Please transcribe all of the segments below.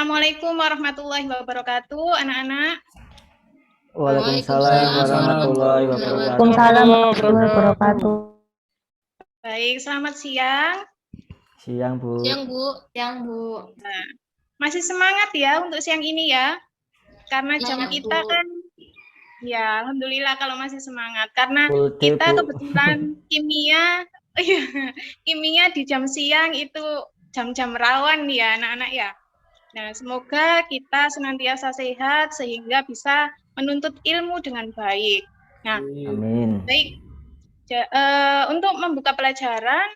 Assalamualaikum warahmatullahi wabarakatuh, anak-anak. Waalaikumsalam warahmatullahi wabarakatuh. Waalaikumsalam warahmatullahi wabarakatuh. Baik, selamat siang. Siang, Bu. Siang, Bu. Siang, Bu. Nah, masih semangat ya untuk siang ini ya? Karena jam Siang, kita Bu. kan, ya alhamdulillah kalau masih semangat. Karena Full day, kita Bu. kebetulan kimia di jam siang itu jam-jam rawan ya anak-anak ya. Nah, semoga kita senantiasa sehat sehingga bisa menuntut ilmu dengan baik. Nah, Amin. baik. Untuk membuka pelajaran,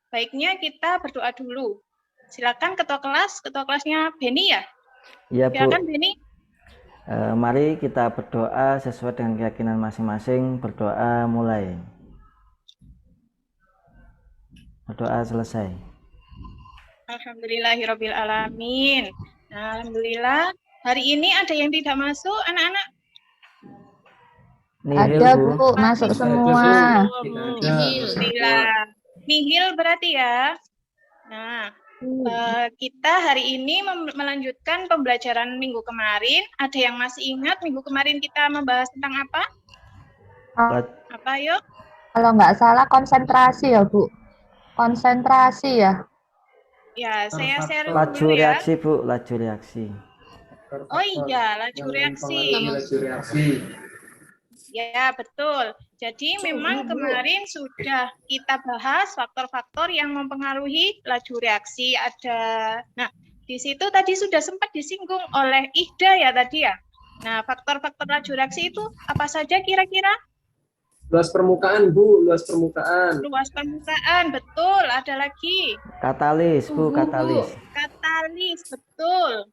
baiknya kita berdoa dulu. Silakan ketua kelasnya Beni ya? Iya, Bu. Silakan Beni. Mari kita berdoa sesuai dengan keyakinan masing-masing. Berdoa mulai. Berdoa selesai. Alhamdulillahirabbil alamin. Nah, alhamdulillah. Hari ini ada yang tidak masuk, anak-anak? Nihil, Ada, Bu. Bu, masuk semua. Alhamdulillah. Nihil berarti ya. Nah, kita hari ini melanjutkan pembelajaran minggu kemarin. Ada yang masih ingat minggu kemarin kita membahas tentang apa? Apa yuk? Kalau nggak salah konsentrasi ya, Bu. Konsentrasi ya. Ya, saya share Laju dulu ya. reaksi, Bu. Laju reaksi. Oh iya, laju reaksi. Ya, betul. Jadi memang kemarin sudah kita bahas faktor-faktor yang mempengaruhi laju reaksi. Nah, di situ tadi sudah sempat disinggung oleh Ida ya tadi ya. Nah, faktor-faktor laju reaksi itu apa saja kira-kira? Luas permukaan, Bu, luas permukaan. Luas permukaan, betul. Ada lagi. Katalis, Bu, katalis. Katalis, betul.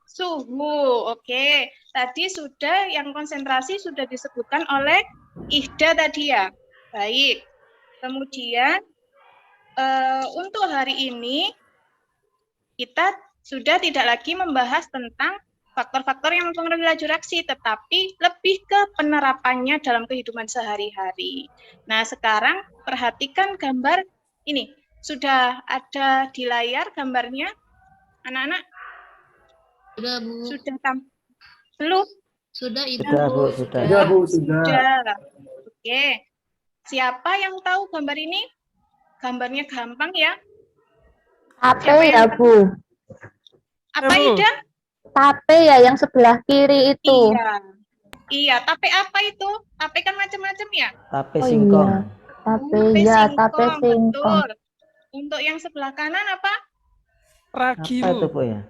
Suhu, oke. Tadi sudah yang konsentrasi sudah disebutkan oleh Ida tadi ya. Baik. Kemudian untuk hari ini kita sudah tidak lagi membahas tentang faktor-faktor yang mempengaruhi laju reaksi, tetapi lebih ke penerapannya dalam kehidupan sehari-hari. Nah, sekarang perhatikan gambar ini. Sudah ada di layar gambarnya, anak-anak? Sudah, Bu. Sudah belum? Sudah, Ibu. Sudah, Bu, sudah. Sudah, Bu, sudah. Oke. Siapa yang tahu gambar ini? Gambarnya gampang ya. Tape ya, Bu. Apa, Ida? Tape ya, yang sebelah kiri itu. Iya, tape apa itu? Tape kan macam-macam ya? Tape singkong. Iya. Tape singkong. Betul. Untuk yang sebelah kanan apa? Ragi, apa itu, Bu, ya?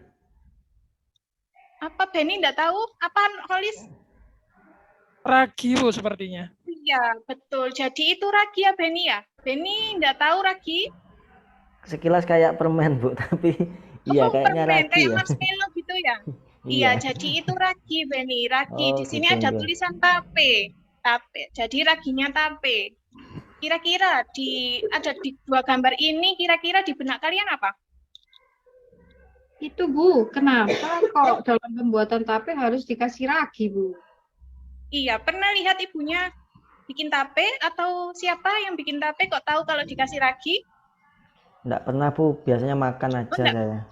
Apa Beni enggak tahu? Apa Holis? Ragi, Bu, sepertinya. Iya, betul. Jadi itu ragi ya, Beni ya? Beni enggak tahu ragi? Sekilas kayak permen, Bu, tapi iya kayaknya permen, ragi kayak ya. marshmallow gitu ya? Iya, jadi itu ragi, Beni. Ragi. Oh, di sini gitu, ada ya. tulisan tape. Tape. Jadi raginya tape. Kira-kira ada di dua gambar ini, kira-kira di benak kalian apa? Itu, Bu, kenapa kok dalam pembuatan tape harus dikasih ragi, Bu? Iya, pernah lihat ibunya bikin tape atau siapa yang bikin tape kok tahu kalau dikasih ragi? Enggak pernah, Bu, biasanya makan aja saya.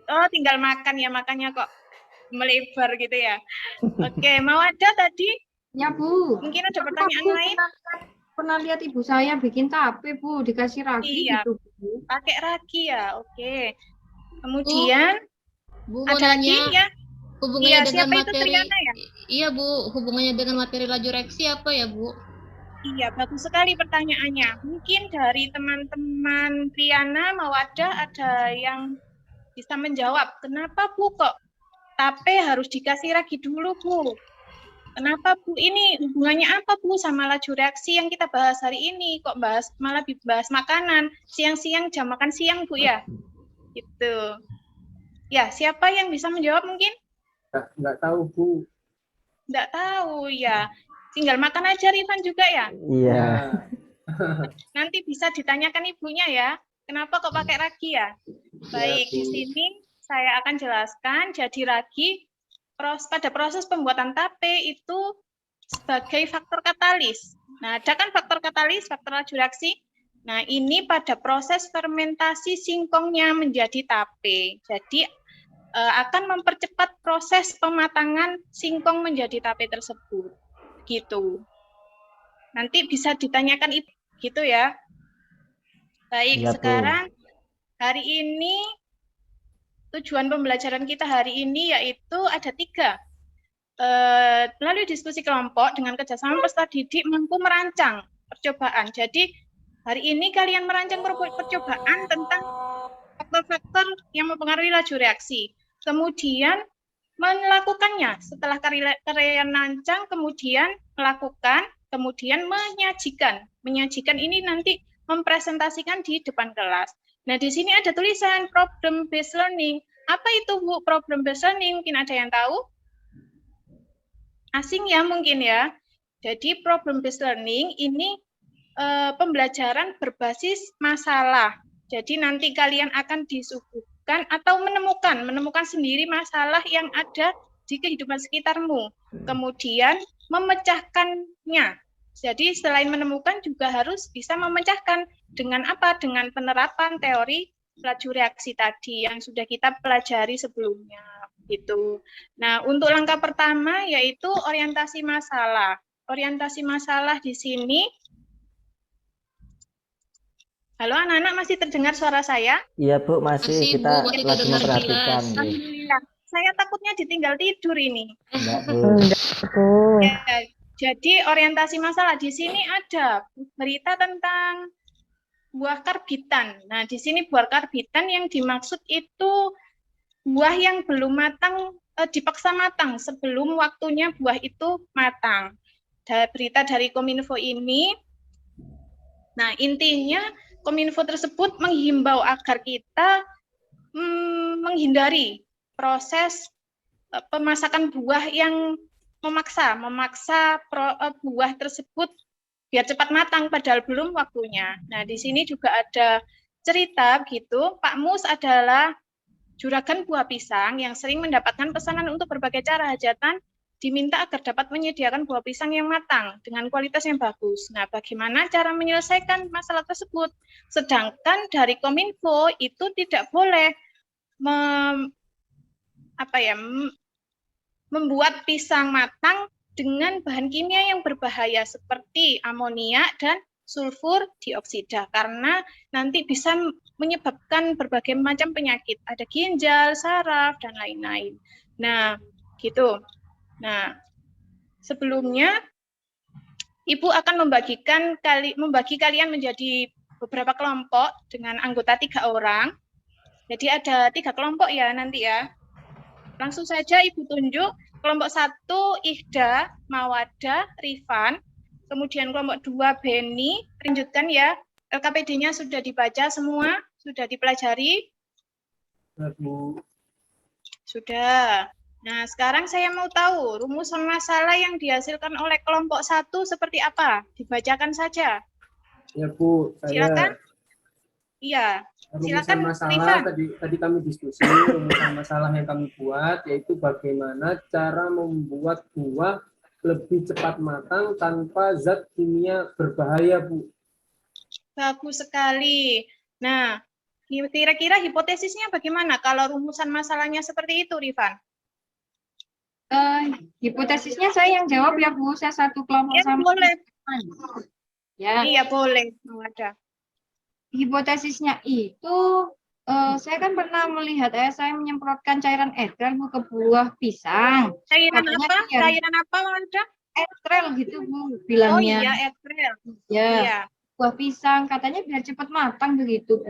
Oh, tinggal makan ya, makanya kok melebar gitu ya. Oke, mau ada tadi? Ya, Bu. Mungkin ada pertanyaan lain? Pernah lihat ibu saya bikin tape, Bu, dikasih ragi Iya, gitu, Bu. pakai ragi ya, oke. Kemudian Bu, ada lagi ya? Hubungannya Iya, dengan siapa itu materi. Triana ya? Iya, Bu, hubungannya dengan materi laju reaksi apa ya, Bu? Iya, bagus sekali pertanyaannya. Mungkin dari teman-teman Triana mau ada yang bisa menjawab. Kenapa, Bu, kok tape harus dikasih ragi dulu, Bu? Kenapa, Bu? Ini hubungannya apa, Bu, sama laju reaksi yang kita bahas hari ini? Kok malah dibahas makanan? Siang-siang, jam makan siang, Bu, ya? Gitu. Ya, siapa yang bisa menjawab mungkin? Nggak tahu, Bu. Nggak tahu, ya. Tinggal makan aja, Rifan juga ya? Iya. Nanti bisa ditanyakan ibunya ya. Kenapa kok pakai ragi ya? Baik, di sini saya akan jelaskan. Jadi ragi pada proses pembuatan tape itu sebagai faktor katalis. Nah, ada kan faktor katalis, faktor laju reaksi. Nah, ini pada proses fermentasi singkongnya menjadi tape. Jadi akan mempercepat proses pematangan singkong menjadi tape tersebut. Gitu. Nanti bisa ditanyakan itu, gitu ya. Baik, Iya, Bu. sekarang hari ini tujuan pembelajaran kita hari ini yaitu ada 3. Melalui diskusi kelompok dengan kerjasama peserta didik mampu merancang percobaan. Jadi hari ini kalian merancang percobaan tentang faktor-faktor yang mempengaruhi laju reaksi. Kemudian melakukannya. Setelah kalian rancang, kemudian melakukan, kemudian menyajikan. Menyajikan ini nanti mempresentasikan di depan kelas. Nah, di sini ada tulisan problem based learning. Apa itu, Bu, problem based learning? Mungkin ada yang tahu? Asing ya mungkin ya. Jadi problem based learning ini pembelajaran berbasis masalah. Jadi nanti kalian akan disuguhkan atau menemukan sendiri masalah yang ada di kehidupan sekitarmu. Kemudian memecahkannya. Jadi selain menemukan juga harus bisa memecahkan dengan apa? Dengan penerapan teori laju reaksi tadi yang sudah kita pelajari sebelumnya. Gitu. Nah, untuk langkah pertama yaitu orientasi masalah. Orientasi masalah di sini. Halo anak-anak, masih terdengar suara saya? Iya, Bu, masih Masih, kita Bu, masih lagi terdengar memperhatikan. jelas. Nggih. Alhamdulillah. Saya takutnya ditinggal tidur ini. Enggak, Bu. Bu. Ya, jadi orientasi masalah di sini ada berita tentang buah karbitan. Nah, di sini buah karbitan yang dimaksud itu buah yang belum matang, dipaksa matang sebelum waktunya buah itu matang. Berita dari Kominfo ini, nah intinya Kominfo tersebut menghimbau agar kita menghindari proses pemasakan buah yang memaksa buah tersebut biar cepat matang padahal belum waktunya. Nah, di sini juga ada cerita gitu, Pak Mus adalah juragan buah pisang yang sering mendapatkan pesanan untuk berbagai cara hajatan, diminta agar dapat menyediakan buah pisang yang matang dengan kualitas yang bagus. Nah, bagaimana cara menyelesaikan masalah tersebut? Sedangkan dari Kominfo itu tidak boleh membuat pisang matang dengan bahan kimia yang berbahaya seperti amonia dan sulfur dioksida karena nanti bisa menyebabkan berbagai macam penyakit, ada ginjal, saraf dan lain-lain. Nah, gitu. Nah, sebelumnya Ibu akan membagi kalian menjadi beberapa kelompok dengan anggota 3 orang. Jadi ada 3 kelompok ya nanti ya. Langsung saja Ibu tunjuk. Kelompok 1 Ihda, Mawada, Rifan. Kemudian kelompok 2 Beni. Lanjutkan ya. LKPD-nya sudah dibaca semua, sudah dipelajari. Bu. Sudah. Nah, sekarang saya mau tahu rumusan masalah yang dihasilkan oleh kelompok 1 seperti apa? Dibacakan saja. Ya Bu, Silakan. saya Iya. rumusan masalah tadi kami diskusi, rumusan masalah yang kami buat yaitu bagaimana cara membuat buah lebih cepat matang tanpa zat kimia berbahaya, Bu. Bagus sekali. Nah, kira-kira hipotesisnya bagaimana kalau rumusan masalahnya seperti itu, Rifan? Hipotesisnya saya yang jawab ya Bu, saya satu kelompok Ya, sama. boleh. Ya, Iya, boleh. Ada. hipotesisnya itu saya kan pernah melihat saya menyemprotkan cairan etrel Bu ke buah pisang. Cairan Katanya apa? biar Cairan apa, Wanda? etrel gitu Bu Oh bilangnya. iya, etrel. Ya. Iya. Buah pisang katanya biar cepat matang begitu Bu.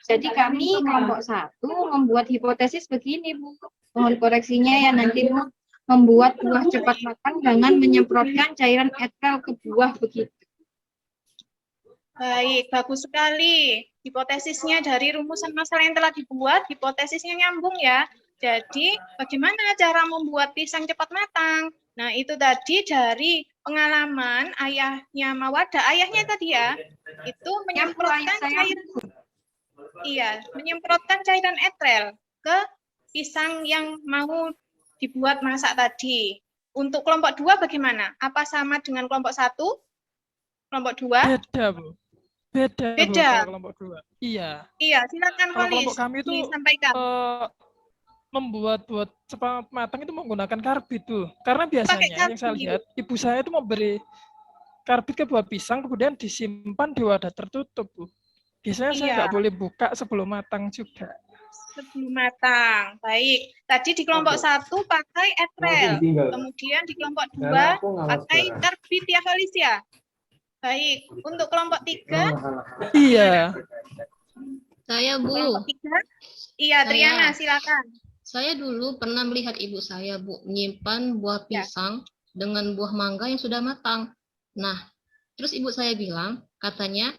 Jadi kami kelompok 1 membuat hipotesis begini Bu. Mohon koreksinya ya nanti Bu. Membuat buah cepat matang dengan menyemprotkan cairan etrel ke buah begitu. Baik, bagus sekali. Hipotesisnya dari rumusan masalah yang telah dibuat, hipotesisnya nyambung ya. Jadi, bagaimana cara membuat pisang cepat matang? Nah, itu tadi dari pengalaman ayahnya Mawada. Ayahnya tadi ya, itu menyemprotkan menyemprotkan cairan etrel ke pisang yang mau dibuat masak tadi. Untuk kelompok 2 bagaimana? Apa sama dengan kelompok 1? Kelompok 2? Beda, Bu. Beda, Bu, Beda. kalau kelompok 2. Iya. Iya, silakan Kalau Holis kelompok kami itu disampaikan. membuat cepat matang itu menggunakan karbit, Bu. Karena Pakai biasanya yang saya karbit. lihat, ibu saya itu memberi karbit ke buah pisang, kemudian disimpan di wadah tertutup, Bu. Biasanya saya Iya, nggak boleh buka sebelum matang juga. sebelum matang. Baik. Tadi di kelompok Oke. 1 pakai Langsung etrel. ditinggal. Kemudian di kelompok Karena 2 aku ngawas pakai barang. karbit ya Holis ya. Baik. Untuk kelompok 3, Alah. Iya. Saya, Bu. kelompok 3. Iya, Triana, silakan. Saya dulu pernah melihat ibu saya, Bu, menyimpan buah Ya. pisang dengan buah mangga yang sudah matang. Nah, terus ibu saya bilang, katanya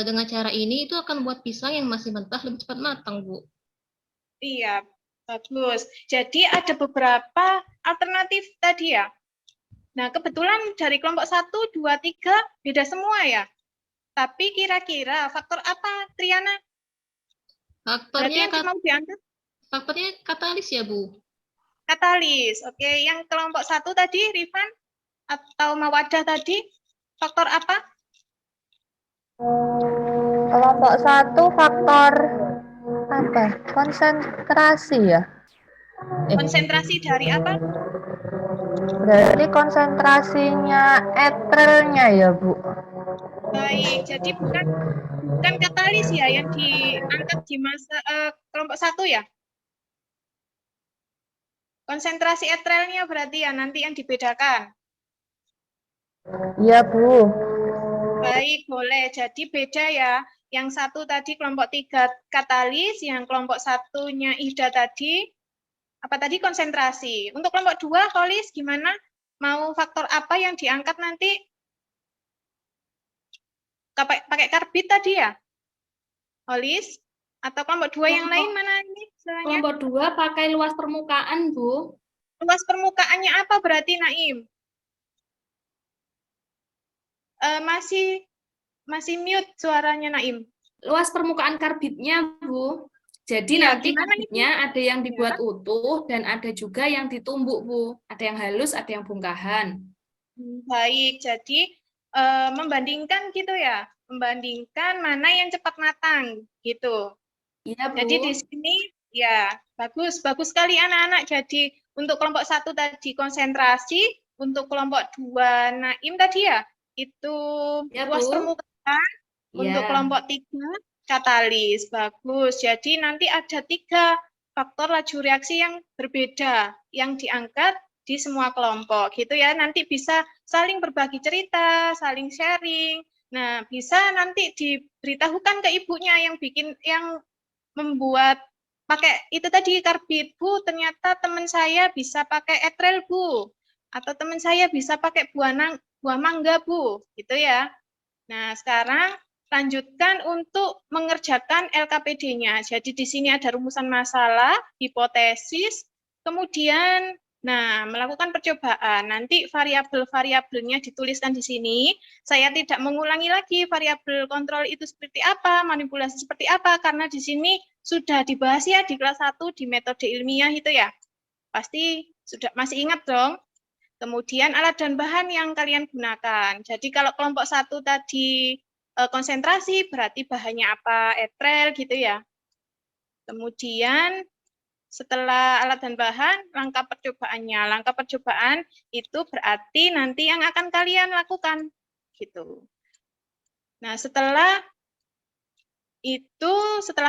dengan cara ini itu akan buat pisang yang masih mentah lebih cepat matang, Bu. Iya, bagus. Jadi ada beberapa alternatif tadi ya. Nah, kebetulan dari kelompok 1, 2, 3 beda semua ya. Tapi kira-kira faktor apa, Triana? Berarti yang mau diangkat Faktornya katalis ya, Bu? katalis. Oke, yang kelompok 1 tadi, Rifan atau Mawadah tadi, faktor apa? Kelompok 1 faktor apa? Konsentrasi ya? Konsentrasi dari apa? Berarti konsentrasinya etrelnya ya, Bu? Baik, jadi bukan katalis ya yang diangkat di masa kelompok 1 ya? Konsentrasi etrelnya berarti ya nanti yang dibedakan. Iya, Bu. Baik, boleh. Jadi beda ya. Yang satu tadi kelompok 3 katalis, yang kelompok satunya Ida tadi, apa tadi konsentrasi. Untuk kelompok 2, Holis, gimana? Mau faktor apa yang diangkat nanti? Pakai karbit tadi ya? Holis? Atau kelompok 2 yang lain mana ini? Kelompok 2 pakai luas permukaan, Bu. Luas permukaannya apa berarti, Naim? Masih mute suaranya, Naim. Luas permukaan karbitnya, Bu. Jadi Iya, nanti gimana karbitnya ada yang dibuat utuh dan ada juga yang ditumbuk, Bu. Ada yang halus, ada yang bongkahan. Baik, jadi membandingkan gitu ya, membandingkan mana yang cepat matang gitu. Iya, Bu. Jadi di sini ya bagus sekali anak-anak. Jadi untuk kelompok 1 tadi konsentrasi, untuk kelompok 2 Naim tadi ya itu Ya, luas Bu. permukaan, untuk Ya. kelompok 3 katalis. Bagus. Jadi nanti ada 3 faktor laju reaksi yang berbeda yang diangkat di semua kelompok gitu ya. Nanti bisa saling berbagi cerita, saling sharing. Nah, bisa nanti diberitahukan ke ibunya yang membuat pakai itu tadi karbit, Bu, ternyata teman saya bisa pakai etrel, Bu. Atau teman saya bisa pakai buah mangga, Bu. Gitu ya. Nah, sekarang lanjutkan untuk mengerjakan LKPD-nya. Jadi di sini ada rumusan masalah, hipotesis, kemudian melakukan percobaan. Nanti variabel-variabelnya dituliskan di sini. Saya tidak mengulangi lagi variabel kontrol itu seperti apa, manipulasi seperti apa, karena di sini sudah dibahas ya di kelas 1 di metode ilmiah itu ya. Pasti sudah masih ingat dong. Kemudian alat dan bahan yang kalian gunakan. Jadi kalau kelompok 1 tadi konsentrasi, berarti bahannya apa? Etrel gitu ya. Kemudian setelah alat dan bahan, langkah percobaannya. Langkah percobaan itu berarti nanti yang akan kalian lakukan. Gitu. Nah, setelah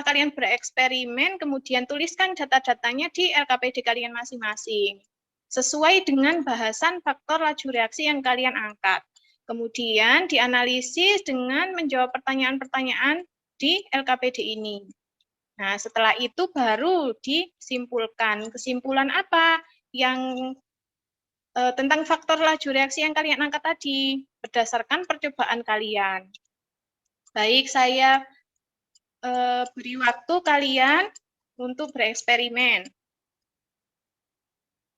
kalian bereksperimen, kemudian tuliskan data-datanya di LKPD kalian masing-masing. Sesuai dengan bahasan faktor laju reaksi yang kalian angkat. Kemudian dianalisis dengan menjawab pertanyaan-pertanyaan di LKPD ini. Nah, setelah itu baru disimpulkan. Kesimpulan apa yang tentang faktor laju reaksi yang kalian angkat tadi berdasarkan percobaan kalian. Baik, saya beri waktu kalian untuk bereksperimen.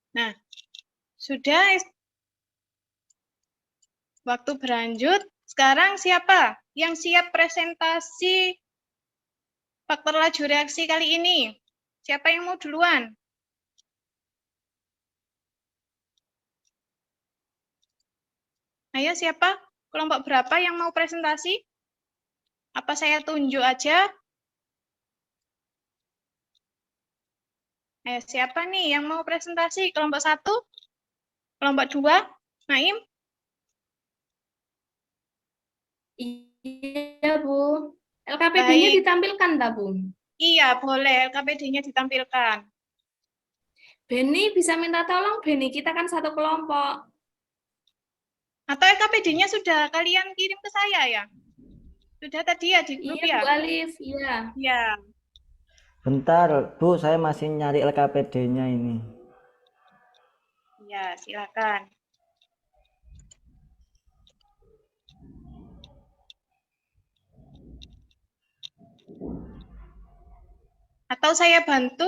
Nah, sudah waktu berlanjut. Sekarang siapa yang siap presentasi faktor laju reaksi kali ini? Siapa yang mau duluan? Ayo siapa? Kelompok berapa yang mau presentasi? Apa saya tunjuk aja? Siapa nih yang mau presentasi? Kelompok 1? Kelompok 2? Naim? Iya, Bu. LKPD-nya Baik. ditampilkan, tak, Bu? Iya, boleh. LKPD-nya ditampilkan. Beni bisa minta tolong, Beni. Kita kan satu kelompok. Atau LKPD-nya sudah kalian kirim ke saya ya? Sudah tadi ya di grup Iya, ya? Bu Alif. Iya. Ya. Bentar, Bu, saya masih nyari LKPD-nya ini. Ya, silakan. Atau saya bantu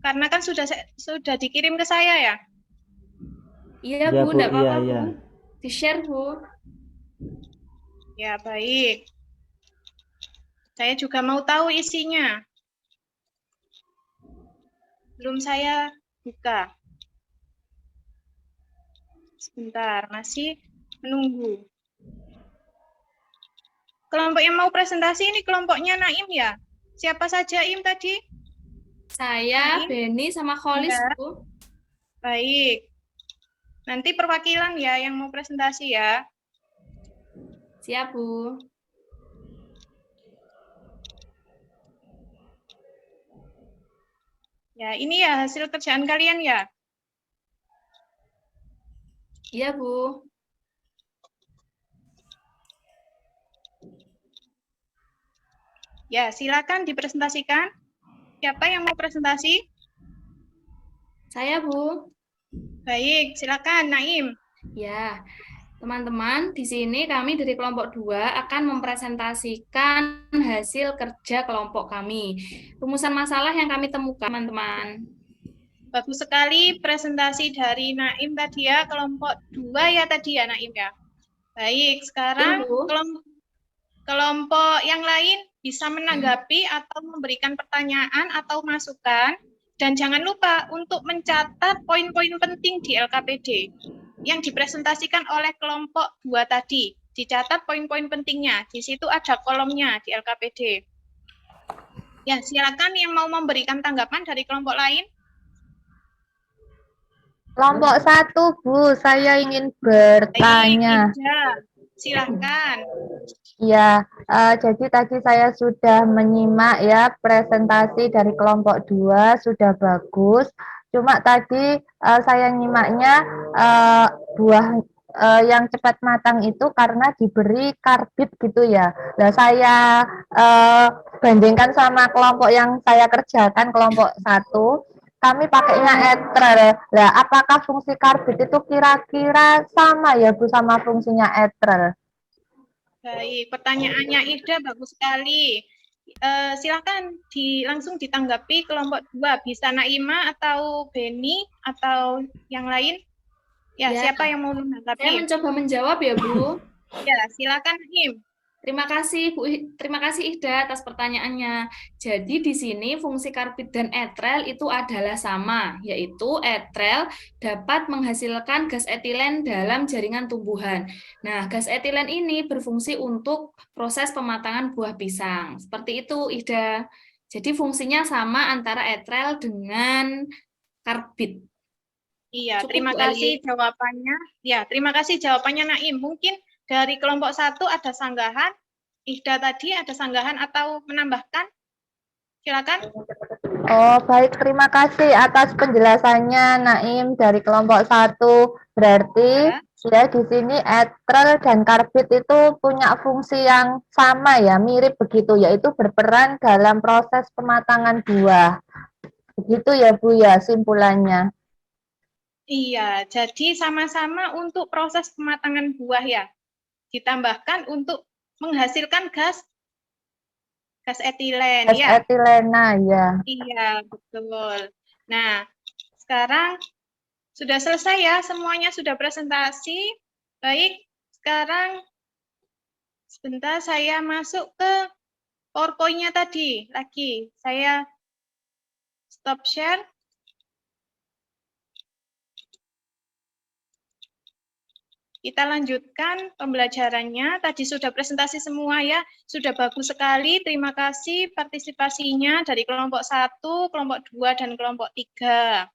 karena kan sudah dikirim ke saya ya? Iya, Ya, Bu. Bu, Enggak iya, apa-apa, iya. Bu. Di-share, Bu. Ya, baik. Saya juga mau tahu isinya. Belum saya buka. Sebentar, masih menunggu. Kelompok yang mau presentasi ini kelompoknya Naim ya? Siapa saja Im tadi? Saya, Naim? Beni, sama Kholis, Ya. Bu. Baik. Nanti perwakilan ya yang mau presentasi ya. Siap, Bu. Ya, ini ya hasil kerjaan kalian ya. Iya, Bu. Ya, silakan dipresentasikan. Siapa yang mau presentasi? Saya, Bu. Baik, silakan Naim. Ya, teman-teman, di sini kami dari kelompok 2 akan mempresentasikan hasil kerja kelompok kami. Rumusan masalah yang kami temukan, teman-teman. Bagus sekali presentasi dari Naim tadi ya, kelompok 2 ya tadi ya Naim ya. Baik, sekarang Bu. kelompok yang lain bisa menanggapi atau memberikan pertanyaan atau masukan. Dan jangan lupa untuk mencatat poin-poin penting di LKPD yang dipresentasikan oleh kelompok 2 tadi. Dicatat poin-poin pentingnya. Di situ ada kolomnya di LKPD. Ya, silakan yang mau memberikan tanggapan dari kelompok lain. Kelompok 1, Bu, saya ingin bertanya. Baik, Ida. Silahkan. Ya, jadi tadi saya sudah menyimak ya presentasi dari kelompok 2 sudah bagus. Cuma tadi saya nyimaknya buah yang cepat matang itu karena diberi karbit gitu ya. Nah, saya bandingkan sama kelompok yang saya kerjakan kelompok 1, kami pakainya etrel. Nah, apakah fungsi karbit itu kira-kira sama ya Bu sama fungsinya etrel? Baik, pertanyaannya Ida bagus sekali. Silakan langsung ditanggapi kelompok 2. Bisa Naima atau Beni atau yang lain? Ya, Ya, siapa yang mau saya menanggapi? mencoba menjawab ya, Bu. Ya, silakan Naim. Terima kasih, Bu. Terima kasih, Ida, atas pertanyaannya. Jadi, di sini fungsi karbit dan etrel itu adalah sama, yaitu etrel dapat menghasilkan gas etilen dalam jaringan tumbuhan. Nah, gas etilen ini berfungsi untuk proses pematangan buah pisang. Seperti itu, Ida. Jadi, fungsinya sama antara etrel dengan karbit. Iya, Cukup, terima Bu kasih Alif. jawabannya. Ya, terima kasih jawabannya Naim. Mungkin dari kelompok 1 ada sanggahan. Ida tadi ada sanggahan atau menambahkan? Silakan. Oh, baik. Terima kasih atas penjelasannya, Naim, dari kelompok 1. Berarti ya di sini etrel dan karbit itu punya fungsi yang sama ya, mirip begitu, yaitu berperan dalam proses pematangan buah. Begitu ya, Bu, ya, simpulannya. Iya, jadi sama-sama untuk proses pematangan buah ya. Ditambahkan untuk menghasilkan gas etilen Gas ya. etilena, ya. Iya, betul. Nah, sekarang sudah selesai ya, semuanya sudah presentasi. Baik, sekarang sebentar saya masuk ke PowerPoint-nya tadi. Lagi, saya stop share. Kita lanjutkan pembelajarannya. Tadi sudah presentasi semua ya. Sudah bagus sekali. Terima kasih partisipasinya dari kelompok 1, kelompok 2, dan kelompok 3.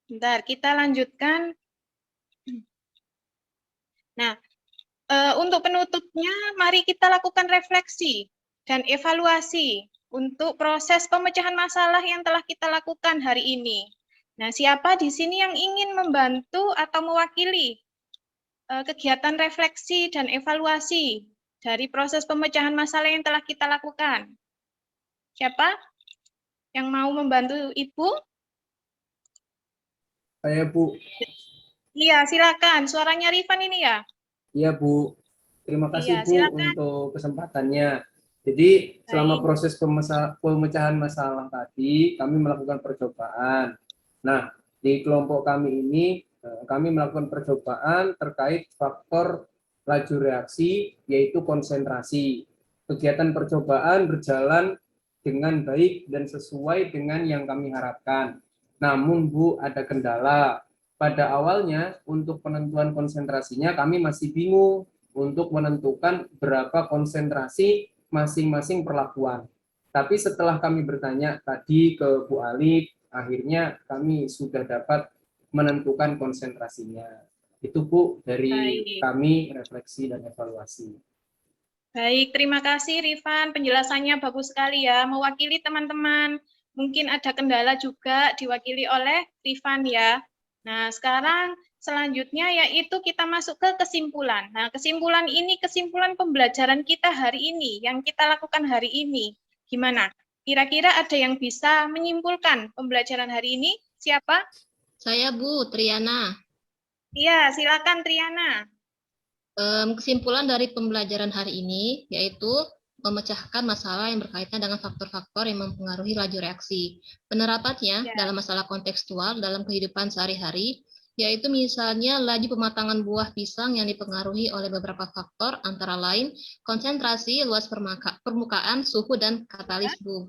Bentar, kita lanjutkan. Nah, untuk penutupnya, mari kita lakukan refleksi dan evaluasi untuk proses pemecahan masalah yang telah kita lakukan hari ini. Nah, siapa di sini yang ingin membantu atau mewakili kegiatan refleksi dan evaluasi dari proses pemecahan masalah yang telah kita lakukan? Siapa yang mau membantu Ibu? Saya, Bu. Iya, silakan. Suaranya Rifan ini ya? Iya, Bu. Terima kasih, Iya, Bu, silakan. untuk kesempatannya. Jadi, selama Baik. proses pemecahan masalah tadi, kami melakukan percobaan. Nah, di kelompok kami ini, kami melakukan percobaan terkait faktor laju reaksi, yaitu konsentrasi. Kegiatan percobaan berjalan dengan baik dan sesuai dengan yang kami harapkan. Namun, Bu, ada kendala. Pada awalnya, untuk penentuan konsentrasinya, kami masih bingung untuk menentukan berapa konsentrasi masing-masing perlakuan. Tapi setelah kami bertanya tadi ke Bu Alif, akhirnya kami sudah dapat menentukan konsentrasinya. Itu, Bu, dari Baik. kami refleksi dan evaluasi. Baik, terima kasih Rifan. Penjelasannya bagus sekali ya. Mewakili teman-teman. Mungkin ada kendala juga diwakili oleh Rifan ya. Nah, sekarang selanjutnya yaitu kita masuk ke kesimpulan. Nah, kesimpulan ini kesimpulan pembelajaran kita hari ini, yang kita lakukan hari ini. Gimana? Kira-kira ada yang bisa menyimpulkan pembelajaran hari ini? Siapa? Saya Bu Triana. Iya, silakan Triana. Kesimpulan dari pembelajaran hari ini yaitu memecahkan masalah yang berkaitan dengan faktor-faktor yang mempengaruhi laju reaksi. Penerapannya Ya. dalam masalah kontekstual dalam kehidupan sehari-hari, yaitu misalnya laju pematangan buah pisang yang dipengaruhi oleh beberapa faktor, antara lain konsentrasi, luas permukaan, suhu, dan katalis, Bu.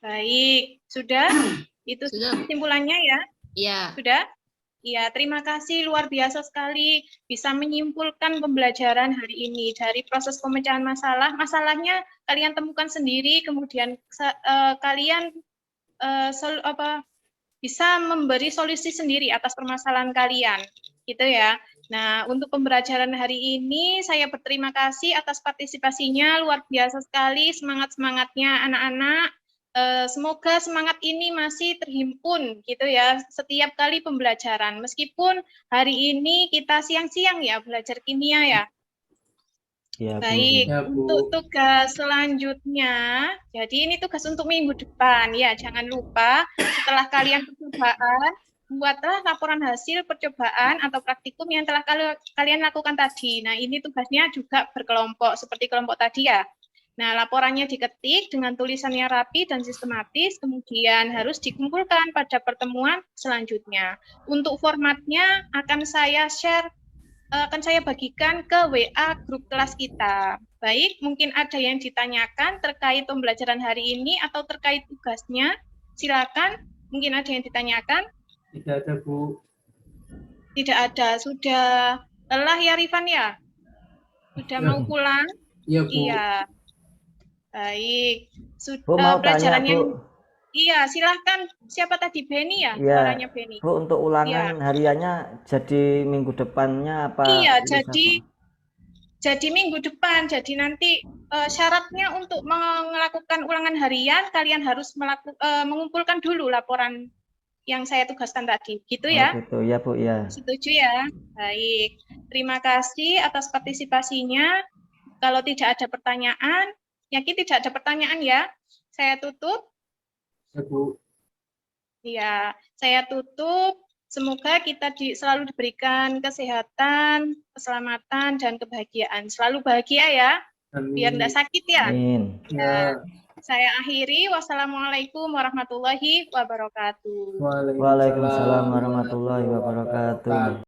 Baik, sudah? Itu Sudah, Bu. kesimpulannya ya? Iya. Sudah? Ya, terima kasih, luar biasa sekali bisa menyimpulkan pembelajaran hari ini dari proses pemecahan masalah. Masalahnya kalian temukan sendiri, kemudian kalian bisa memberi solusi sendiri atas permasalahan kalian, gitu ya. Nah, untuk pembelajaran hari ini saya berterima kasih atas partisipasinya, luar biasa sekali semangat-semangatnya anak-anak. Semoga semangat ini masih terhimpun gitu ya setiap kali pembelajaran. Meskipun hari ini kita siang-siang ya belajar kimia ya. Ya, Bu. Baik, Ya, Bu. untuk tugas selanjutnya, jadi ini tugas untuk minggu depan ya. Jangan lupa setelah kalian percobaan, buatlah laporan hasil percobaan atau praktikum yang telah kalian lakukan tadi. Nah, ini tugasnya juga berkelompok seperti kelompok tadi ya. Nah, laporannya diketik dengan tulisan yang rapi dan sistematis, kemudian harus dikumpulkan pada pertemuan selanjutnya. Untuk formatnya akan saya share, akan saya bagikan ke WA grup kelas kita. Baik, mungkin ada yang ditanyakan terkait pembelajaran hari ini atau terkait tugasnya. Silakan, mungkin ada yang ditanyakan. Tidak ada, Bu. Tidak ada, sudah lelah ya Rifan ya? Sudah Ya, mau pulang? Iya, Bu. Iya. Baik, Bu mau tanya, pelajaran yang Bu. iya silahkan. Siapa tadi, Beni ya? Ya, Suaranya Beni. Bu, untuk ulangan hariannya jadi minggu depannya apa? Iya, lusa, jadi minggu depan. Jadi nanti syaratnya untuk melakukan ulangan harian kalian harus mengumpulkan dulu laporan yang saya tugaskan tadi. Gitu Oh, ya? gitu ya, Bu, ya. Setuju ya? Baik. Terima kasih atas partisipasinya. Kalau tidak ada pertanyaan, yakin tidak ada pertanyaan ya? Saya tutup. Ya, Bu. Ya, saya tutup. Semoga kita selalu diberikan kesehatan, keselamatan, dan kebahagiaan. Selalu bahagia ya, biar Amin. tidak sakit ya. Amin. Ya. Saya akhiri. Wassalamualaikum warahmatullahi wabarakatuh. Waalaikumsalam warahmatullahi wabarakatuh.